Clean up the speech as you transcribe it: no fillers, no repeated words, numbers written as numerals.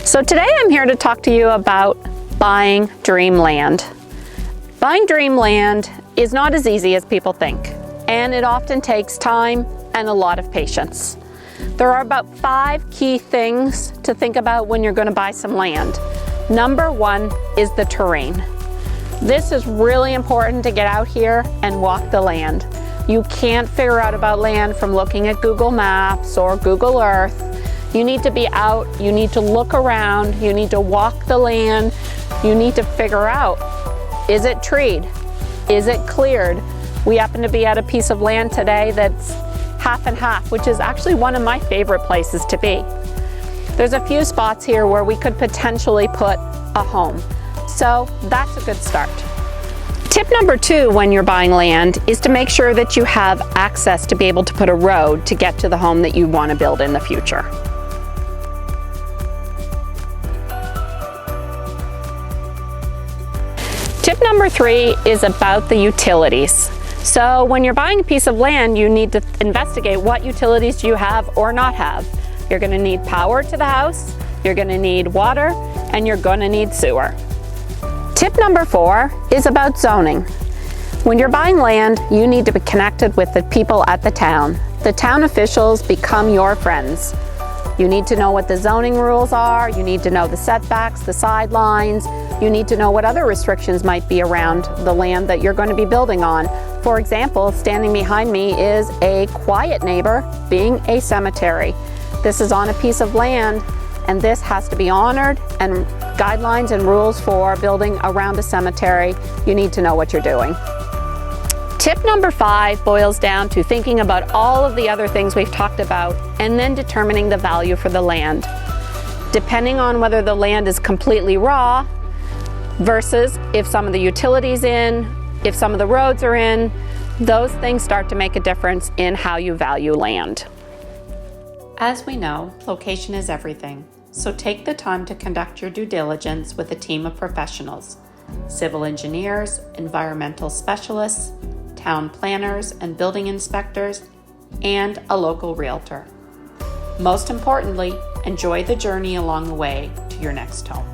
So today I'm here to talk to you about buying dreamland. Buying dreamland is not as easy as people think, and it often takes time and a lot of patience. There are about 5 key things to think about when you're going to buy some land. Number 1 is the terrain. This is really important to get out here and walk the land. You can't figure out about land from looking at Google Maps or Google Earth. You need to be out, you need to look around, you need to walk the land, you need to figure out, is it treed? Is it cleared? We happen to be at a piece of land today that's half and half, which is actually one of my favorite places to be. There's a few spots here where we could potentially put a home. So that's a good start. Tip number 2 when you're buying land is to make sure that you have access to be able to put a road to get to the home that you want to build in the future. Tip number 3 is about the utilities. So when you're buying a piece of land, you need to investigate what utilities you have or not have. You're going to need power to the house, you're going to need water, and you're going to need sewer. Tip number 4 is about zoning. When you're buying land, you need to be connected with the people at the town. The town officials become your friends. You need to know what the zoning rules are, you need to know the setbacks, the sidelines, you need to know what other restrictions might be around the land that you're going to be building on. For example, standing behind me is a quiet neighbor being a cemetery. This is on a piece of land and this has to be honored, and guidelines and rules for building around a cemetery, you need to know what you're doing. Tip number 5 boils down to thinking about all of the other things we've talked about and then determining the value for the land. Depending on whether the land is completely raw versus if some of the utilities in, if some of the roads are in, those things start to make a difference in how you value land. As we know, location is everything, so take the time to conduct your due diligence with a team of professionals, civil engineers, environmental specialists, town planners and building inspectors, and a local realtor. Most importantly, enjoy the journey along the way to your next home.